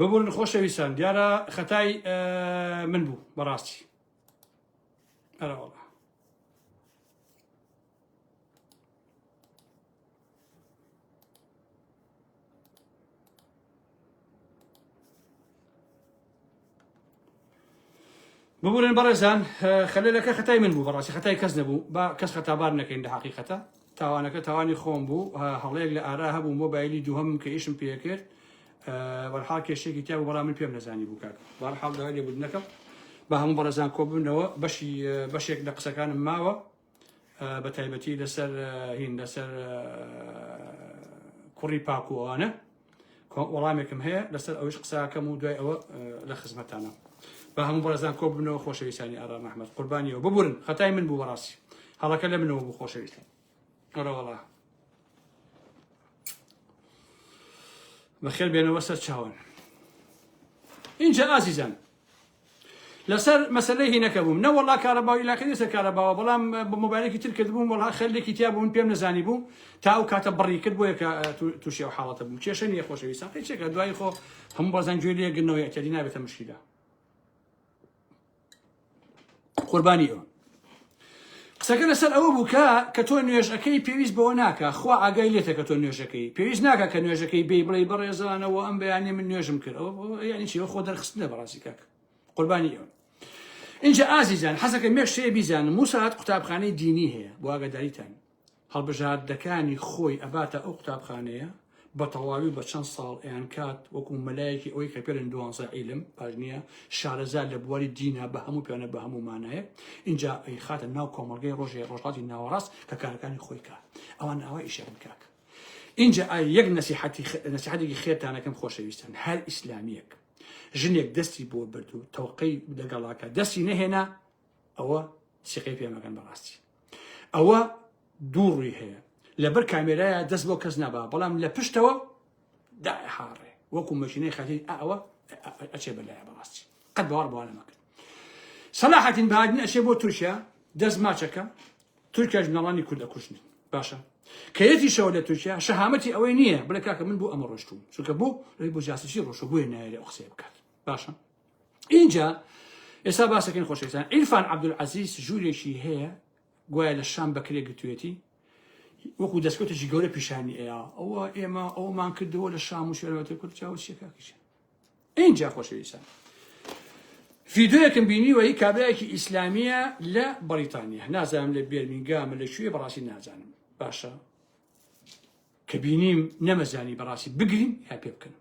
ببورن خۆشەویستان دیارە خەتای من بوو بەڕاستی ئەرە وەڵا ببورن بەڕێزان خەلەلەکە خەتای من بوو بەڕاستی خەتای کەس نەبوو با کەس خەتابار نەکەین لە حەقیقەتە تاوانەکە تاوانی خۆم بوو هەڵەیەک لە ئارا هەبوو مۆبایلی دووهەم کە ئیشم پێکرد وەرحاڵ کێشێکی تیا بەڵام من پێم نەزانی بوو کاک بەرحاڵ داوای لێبوردنەکەم بە هەموو بەڕێزان کۆبوونەوە بەشێک لە قسەکانم ماوە بە تایبەتی لەسەر هین لەسەر کوڕی پاکووانە وەڵامێکم هەیە لەسەر ئەوش قساکەم و دوای ئەوە لە خزمەتانە بە هەموو بەڕێزان کۆبوونەوە خۆشەویستانی ئارام ئەحمەد قوربانیەوە ببورن خەتای من بوو بەڕاستی هەڵەکە لە منەوە بوو خۆشەویستان ئەرە وەڵا بەخێر بێنەوە سەر چاوان اینجا ئازیزان لەسەر مەسەلەی هینەکە بووم نەوەڵا کارەباوی لاکەنی سەر کارەباوە بەڵام بە مۆبایلێکی تر کرد بووم وەڵا خەلێکی تیا بوون پێم نەزانی بوو تا ئەو کاتە بڕی کرد بۆیە کە تووشی ئەو حاڵەتە بووم کێشە نییە خۆشەویستان هیچێکە دوای خۆ هەموو بەزان گوێ لێگرنەوەی ئەتیادی نابێتە مشکیلە قوربانی ئەوە قسەکە لەسەر ئەوە بوو کە تۆ نوێژەکەی پێویست بەوە ناکە خوا ئاگای لێتە کە تۆ نوێژەکەی پێویست ناکە کە نوێژەکەی بێ بڵێ بەڕێزانەوە ئەم بەیانی من نوێژم کرد یعنی چی خۆ دەرخستنە بەڕاستی کاک قوربانی ئەوە اینجا ئازیزان حەزەکە مێش شەیە بیزانم موسات قوتابخانەی دینی هەیە بۆ ئاگاداریتان هەڵبژاردەکانی خۆی ئەباتە ئەو قوتابخانەیە بە تەواوی بە چەند ساڵ ئەیان کات وەکو مەلایەکی ئەوەی کە پێرن 12 عیلم پاژنیە شارەزار لە بواری دینە بە هەموو پیانە بە هەموو مانایە اینجا ئەی خاتە ناو کۆمەڵگەی ڕۆژهاتی ناوەڕاست کە کارەکانی خۆی کات ئەوان ئەوە ئیشەکەن کاک اینجا یەک نەسیحەتێکی خێرتانەکەم خۆشەویستان هەر ئیسلامیەک ژنێک دەستی بۆ بردو تەوقەی لەگەڵاکە دەستی نەهێنا ئەوە سیقەی پێمەکەن بەڕاستی ئەوە دووڕووی هەیە لەبەر کامێرایە دەست بۆ کەس نابا بەڵام لە پشتەوە داحاڕێ وەکو مەشینەی خەتی ئەوە ئەچێ بەلایە بەڕاستی قەت باوەڕ بەوە نەمەکرد سەلاحەدین بەهادین ئەچێ بۆ تورکیا دەست ماچەکە تورکیا ژنەڵانی کوردە کوشتن باشە کە یەتیشەوە لە تورکیا شەهامەتی ئەوەی نییە بڵێ کاکە من بۆ ئەمە ڕۆشتوم چونکە بۆ جاسوسی ڕۆژە بۆیە نایە لێ قسەی بکات باشە اینجا ئێستا باسەکەین خۆشەویستان عیرفان عەبدولعەزیز ژوورێکی هەیە گوایە لە شام بەکرێ گرتوێتی وەکو دەستکەوتێکی گەورە پیشانی ئەوە ئێمە ئەومان کردەوە لە شام و شوێنەوەتی کورد چاوە چێکاکیشە اینجا خۆشەویستان ڤیدیۆیەکم بینیوە هی کابرایەکی ئیسلامیە لە بەریتانیا نازانم لە بێرمینگامە لە کوێ بەڕاستی نازانم باشە کە بینیم نەمەزانی بەڕاستی بگرین یا پێ بکەن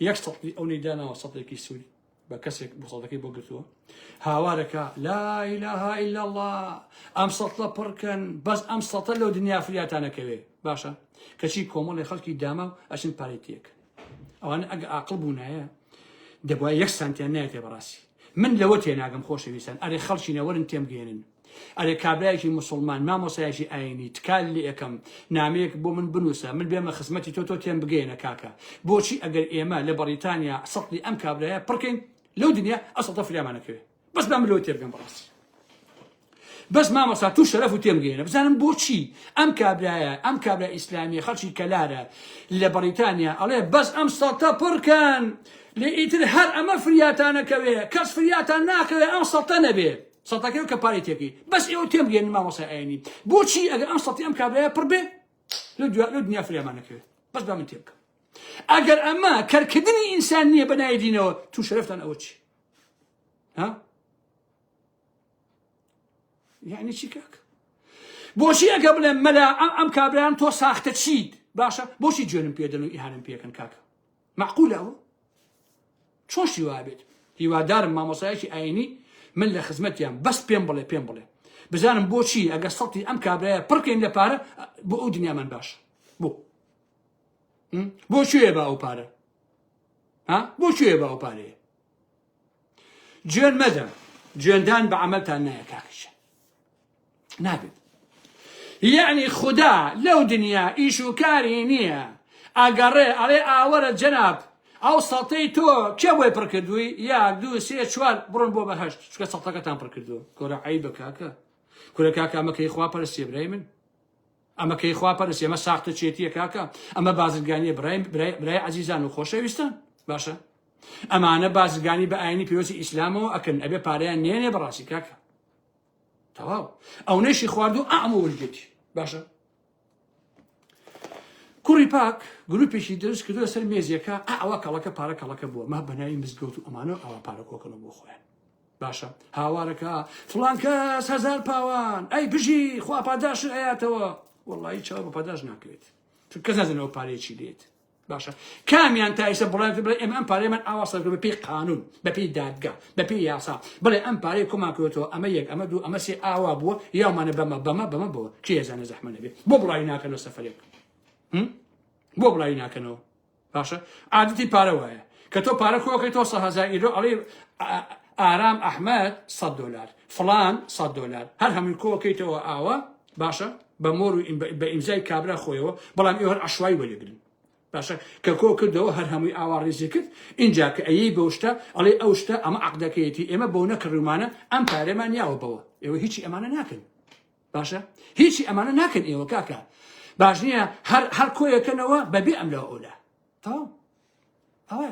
یەک سەڵی ئەو نەیدانەوە سەڵێکی سووری بە کەسێک بۆ سەڵەکەی بۆ گرتووە هاوارەکە لا إله إلا الله ئەم سەڵە پڕکەن بەس ئەم سەڵە لەو دنیا فریاتانەکەوێ باشە کەچی کۆمەڵی خەڵکی داما و ئەچن پارەی تێک ئەوانە ئەگە عاقڵ بوونایە دەبووە یەک سانتیان نایەتێ بەڕاستی من لەوە تێناگەم خۆشەویستان ئەرێ خەڵچینە وەرن تێمگەێنن ئەرێ کابرایەکی مسلمان مامۆسایەکی ئاینی تکال لێ یەکەم نامەیەک بۆ من بنووسە من بێمە خزمەتی تۆ تێم بگەێنە کاکە بۆچی ئەگەر ئێمە لە بەریتانیا سەڵی ئەم کابرایە پڕکەین لەو دنیا ئەسەڵتە فریامانەکەوێ بەس با من لەوە تێبگەم بەڕاستی بەس مامۆستا تو شەرەف و تێمگەێنە بزانم بۆچی ئەم کابرای ئیسلامی خەڵکی کەلارە لە بەریتانیا ئەڵێ بەس ئەم سەڵتە پڕکەن لە ئیتر هەر ئەمە فریاتانەکەوێ کەس فریاتان ناکەوێ ئەم سەڵتە نەبێ سەڵتەکەی کە پارەی تێکی بەس ئێوە تێمگەێنن مامۆسای ئاینی بۆچی ئەگەر ئەم سەڵتی ئەم کابرایە پڕ بێ لە دنیا فریامانەکەوێ بەس با من تێ بکەم ئەگەر ئەمە کەرکردنی ئینسان نییە بەنای دینەوە تو شەرەفتان ئەوە چی ها یعنی چی کاک بۆچی ئەگە بڵێم مەلا ئەم کابرایان تۆ ساختە چیت باشە بۆچی جوێنم پێدەن و ئیهانم پێکەن کاکە معقولە ئەوە چۆن شیوا بێت هیوادارم مامۆسایەکی ئاینی من لە خزمەتیان بەس پێم بڵێ بزانم بۆچی ئەگە سەڵتی ئەم کابرایە پڕکەین لە پارە بۆ ئەو دنیامان باشە بۆ کوێ بە ئەو پارە بۆ کوێ بە ئەو پارەیە گوێن مەدە گوێندان بە عەمەلتان نایە کاکیشە نابێت یعنی خوددا لەو دنیا ئیش و کاری نییە ئەگەڕێ ئەڵێ ئاوەرە جەناب ئەو سەڵتەی تۆ کێ بۆی پڕ کردووی یاک دوو سێ چوار بڕۆن بۆ بەهەشت چکە سەڵتەکەتان پڕ کردووە گۆرە عەیبە کاکە کورە کاکە ئەمەکەی خوا پەرستی برای من ئەمەکەی خوا پەرستی ئەمە ساختە چێتیە کاکە ئەمە بازرگانیە برای عەزیزان و خۆشەویستان باشە ئەمانە بازرگانی بە ئاینی پیرۆزی ئیسلامەوە ئەکەن ئەبێ پارەیان نێنێ بەڕاستی کاکە تەواو ئەو نەشی خواردو ئەمە وەرگێتی باشە کوڕی پاک گروپێکی دروست کردووە سەر مێزیەکە ئەوە کەڵەکە پارە کەڵەکە بووە مە بەناوی مزگەوت و ئەمانە ئەوە پارە کۆکەنەوە بۆ خۆیان باشە هاوارەکە فڵان کەس 1000 پاوان ئەی بژی خوا پاداش ئەیاتەوە وەڵڵی چاوە بە پاداش ناکەوێت چون کەس نازانەوە پارەیەکی لێت باشە کامیان تا ئێستا بڵێن بڵێ ئێمە ئەم پارەیەمان ئاوا سەرکرد بە پێی قانون بە پێی دادگا بە پێی یاسا بڵێ ئەم پارەی کۆمان کردوێتەوە ئەمە یەک ئەمە دوو ئەمە سێ ئاوا بووە یاومانە بەمە بووە کێ ێزانە زەحمە نەبێت بۆ بڵاوی ناکەنەوە سەفەرێک بۆ بڵاوی ناکەنەوە باشە عادەتی پارە وایە کە تۆ پارە کۆکەیتەوە 100,000 ئیرۆ ئەڵێ ئارام ئەحمەد $100 فڵان $100 هەر هەمووی کۆکەیتەوە ئاوا باشە بە مۆر و بە ئیمزای کابرا خۆیەوە بەڵام ئێوە هەر عەشوایی وەرەگرن باشە کە کۆ کردەوە هەر هەمووی ئاوا ڕێزی کرد اینجا کە ئەیەی بەو شتە ئەڵێ ئەو شتە ئەمە عەقدەکەیەتی ئێمە بەو نەکردومانە ئەم پارەمان یاوە بەوە ئێوە هیچی ئەمانە ناکەن باشە هیچی ئەمانە ناکەن ئێوە کاکە باش نییە هەر کۆیەکەنەوە بەبێ ئەم لەوە ئەولا تەواو ئەوە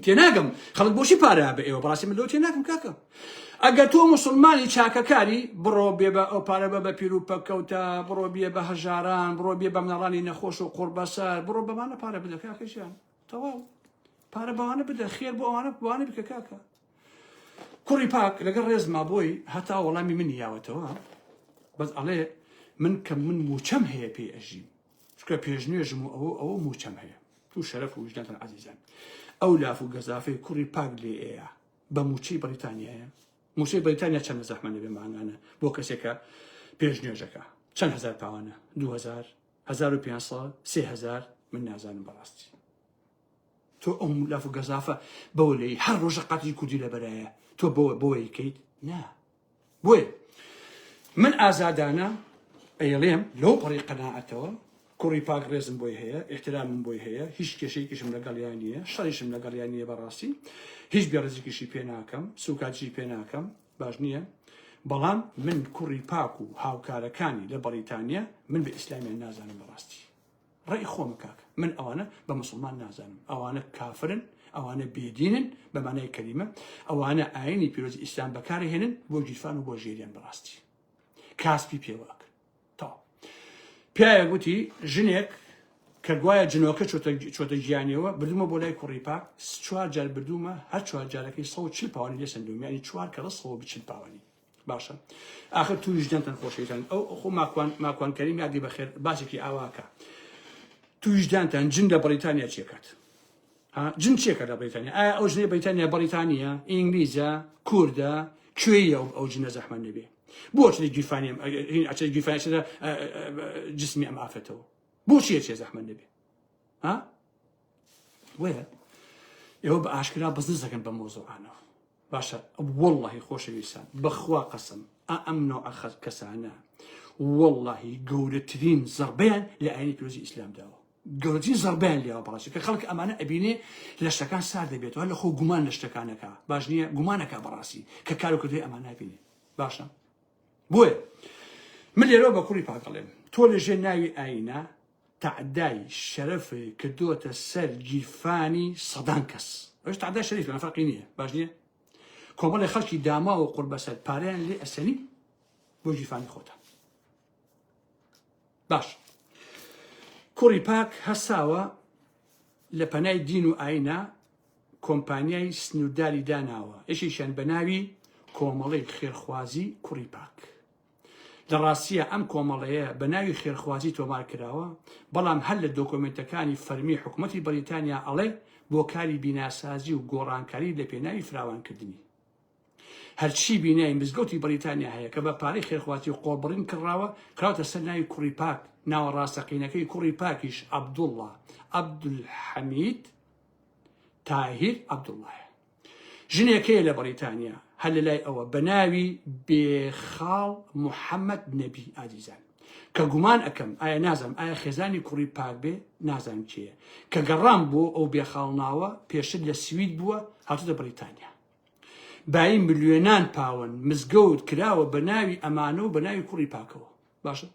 تێناگەم خەڵک بۆشی پارە بە ئێوە بەڕاستی من لەوە تێناگەم کاکە ئەگەر تۆ موسڵمانی چاکەکاری بڕۆ بێ بە ئەو پارە بە پیر و پەکەوتە بڕۆ بێ بە هەژاران بڕۆ بێ بە مناڵانی نەخۆش و قوربەسەر بڕۆ بەمانە پارە بدە کاکەشیان تەواو پارە بەوانە بدە خێر بۆ ئەوانە بوانە بکە کاکە کوڕی پاک لەگەڵ ڕێز مابۆی هەتا وەڵامی من یاوەتەوە بەس ئەڵێ من کە من موچەم هەیە پێی ئەژیم چکە پێشنوێژم و ئەوە موچەم هەیە تو شەرەف و وجدانتان عەزیزان ئەو لاف و گەزافەی کوڕی پاک لێ ئەیە بە موچەی بەریتانیایە موچەی بەریتانیا چەند زەحمە نەبێ مانگانە بۆ کەسێکە پێشنوێژەکە چەند 1000 پاوانە 2000 1500 3000 من نازانم بەڕاستی تۆ ئەو لاف و گەزافە بەوە لێی هەر ڕۆژە قەتی کوردی لەبەرایە تۆ بۆی کەیت نا بۆیە من ئازادانە ئەیڵێم لەو پەڕی قەناعەتەوە کوڕی پاک ڕێزم بۆی هەیە احترامم بۆی هەیە هیچ کێشەیەکیشم لەگەڵیان نییە شەڕیشم لەگەڵیان نییە بەڕاستی هیچ بێڕزیکیشی پێ ناکەم سوکاتشی پێ ناکەم باش نییە بەڵام من کوڕی پاک و هاوکارەکانی لە بەریتانیا من بە ئیسلامیان نازانم بەڕاستی ڕێی خۆمە کاکە من ئەوانە بە موسڵمان نازانم ئەوانە کافرن ئەوانە بێدینن بە مانای کەریمە ئەوانە ئاینی پیرۆزی ئیسلام بەکارهێنن بۆ گیرفان و بۆ ژێریان بەڕاستی کاسپی پێوەک تا پیاە گوتی ژنێک کە گوایە جنۆکە چۆتە گیانیەوە بردومە بۆ لای کوڕی پاک 4 جار بردومە هەر 4 جارەکەی 140 پاوانی لێ سندوم یعنی 4 کەڵە 140 پاوانی باشە ئاخر توی وجدانتان خۆشەویستان ئەو خۆ ماکوان کەریم یادی بەخێر باسێکی ئاواکە توی وجدانتان جن لە بەریتانیا چێکات جن چێکە لە بەریتانیا ئایا ئەو ژنەی بەریتانیا بەریتانیا ئینگلیزە کووردە کوێیە ئەو ژنە زەحمە نەبێ بۆچ گیرفانی گیرفانی جسمی ئەم ئافرەتەوە بۆچی چێ زەحمە نەبێ وەیە ئێوە بە ئاشکرا بزنس دەکەن بە مۆزوعانەوە باشە وەڵڵاهی خۆشەویستان بەخوا قەسەم ئەم نۆع کەسانە وەڵڵاهی گەورەترین زەربەیان لە ئاینی پیرۆزی ئیسلام داوە گەورەترین زەربەیان لێەوە بەڕاستی کە خەڵک ئەمانە ئەبینێ لە شتەکان سار دەبێتەوە لە خۆ گومان لە شتەکانەکە باش نییە گومانەکە بەڕاستی کە کار و کردوی ئەمان نبینێ باشە بۆیە من لێرەوە بە کوڕی پاکەڵێم تۆ لەژێر ناوی ئاینە تعدای شەرەفی کردووەتە سەر گیرفانی سەدان کەس ئەوش تعدای شەریف لە فەرقی نییە باش نییە کۆمەڵی خەڵکی داما و قوربەسەر پارەیان لێ ئەسەنی بۆ گیرفانی خۆتە باش کوڕی پاک هەساوە لە پەنای دین و ئاینە کۆمپانیای سنوورداری داناوە یەکێکیان بە ناوی کۆمەڵەی خێرخوازی کوڕی پاک لە ڕاستیە ئەم کۆمەڵەیە بە ناوی خێرخوازی تۆمار کراوە بەڵام هەر لە دۆکۆمنتەکانی فەرمی حکوومەتی بەریتانیا ئەڵێ بۆ کاری بیناسازی و گۆڕانکاری لە پێناوی فراوانکردنی هەرچی بینایی مزگەوتی بەریتانیا هەیە کە بە پارەی خێرخوازی و قۆڵبڕین کراوە کراوەتە سەر ناوی کوڕی پاک ناوە ڕاستەقینەکەی کوڕی پاکیش عەبدوڵڵا عەبدولحەمید تاهیر عەبدوڵڵایە ژنێکەیە لە بەریتانیا هەر لە لای ئەوە بە ناوی بێخاڵ محەممەد نەبی ئازیزان کە گومان ئەەکەم ئایا نازانم ئایا خێزانی کوڕی پاک بێ نازانم چییە کە گەڕام بۆ ئەو بێخاڵ ناوە پێشتر لە سوید بووە هاتوتە بەریتانیا بای ملیۆنان پاوەن مزگەوت کراوە بە ناوی ئەمانە و بە ناوی کوڕی پاکەوە باشە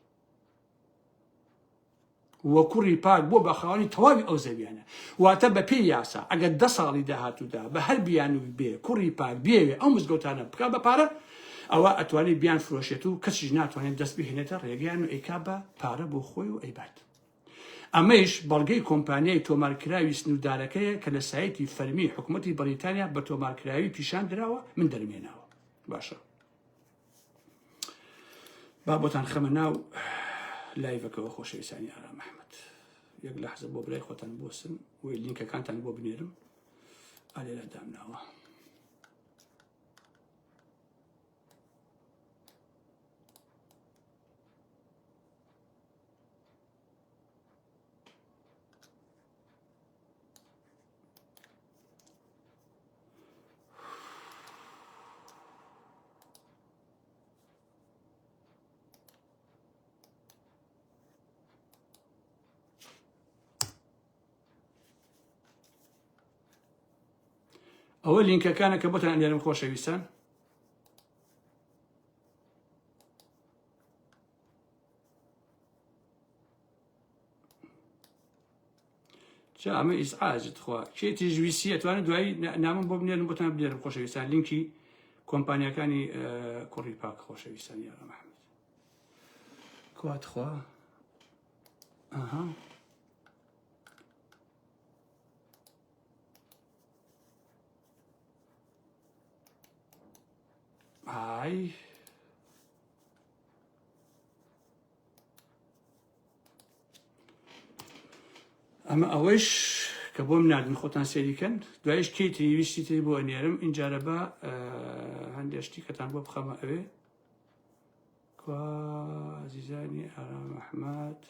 وە کوڕی پاک بۆ بەخاوانی تەواوی ئەو زەویانە واتە بە پێی یاسا ئەگەر 10 ساڵی داهاتوودا بە هەر بیانوی بێ کوڕی پاک بێوێ ئەو مزگەوتانە بکە بە پارە ئەوە ئەتوانێت بیان فرۆشێت و کەسیش ناتوانێت دەست بهێنێتە ڕێگەیان و ئەیکا بە پارە بۆ خۆی و ئەیبات. ئەمەش بەڵگەی کۆمپانیای تۆمارکراوی سنوودارەکەیە کە لە سایتی فەرمی حکوومەتی بەریتانیا بە تۆمارکراوی پیشان درراوە من دەرمێناوە. باشە با بۆتان خەمە ناو لایڤەکەەوە خۆشەویستانی ئارام ئەحمەد یەک لەحزە بۆ برای خۆتان بۆسن و لینکەکانتان بۆ بنێرم ئالێرە دامناوە. ئەوە لینکەکانە کە بۆتان ئەنێرم خۆشەویستان جا ئەمە ئیزعاجت خوا کێتی ژویسی ئەتوانێت دوایی نامم بۆ بنێرم بۆتان بنێرم خۆشەویستان لینکی کۆمپانیەکانی کوڕی پاک خۆشەویستانی ئارام ئەحمەد کوات خوا ئەها هاي ئەمە ئەوەش کە بۆم نردن خۆتان سێریکەن دوایش کەیتری ویستی تری بۆ ئەنێرم اینجارە بە هەندێشتی کەتان بۆ بخەمە ئەوێ کوا عزیزانی ئارام ئەحمەد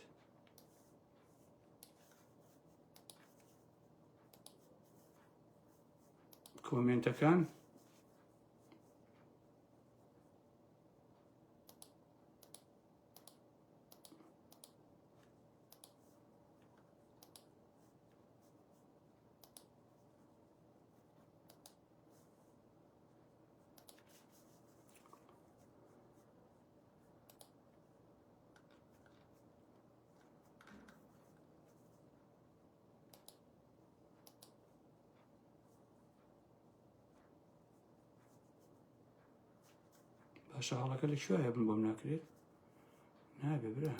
کۆمنتەکان باشە هەڵەکە لەکوێیە بم بۆم ناکرێت نابێ برا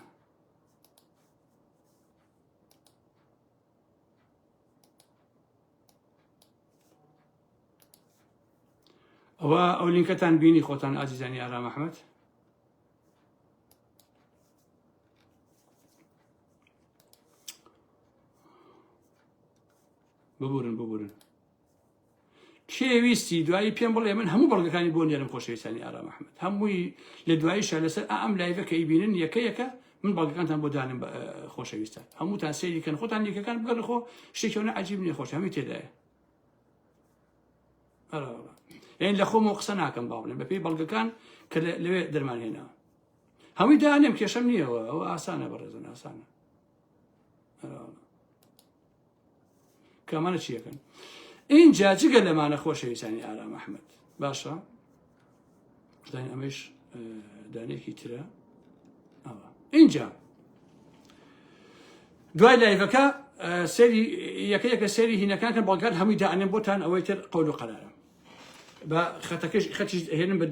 ئەوە ئەو لینکەتان بینی خۆتان ئازیزانی ئارام ئەحمەد ببورن کێویستی دوایی پێم بڵێ من هەموو بەڵگەکانی بۆ نێرم خۆشەویستانی ئارام ئەحمەد هەمووی لە دواییشە لەسەر ئەم لایڤەکە ئیبینن یەکە من بەڵگەکانتان بۆ دانم خۆشەویستان هەمووتان سەیریکەن خۆتان یەکەکان بگەن خۆ شتێکەوە عەجیب نییە خۆش هەمووی تێدایە یعنی لە خۆمەوە قسە ناکەم باڵێن بەپێی بەڵگەکان کە لەوێ دەرمان هێنا هەمووی دانێم کێشەم نییەوە ئەوە ئاسانە بەڕێزن ئاسانە کامانە چیەکەن اینجا جگە لەمانە خۆشەویستانی ئارام ئەحمەد باشە داین ئەمەش دانێکی ترە ئەوە اینجا دوای لایڤەکە سەری یەکە سەری هینەکان کە بەڵگەکان هەمووی دائەنێم بۆتان ئەوەی تر قەول و قەرارە بە خەتیش هێنم بە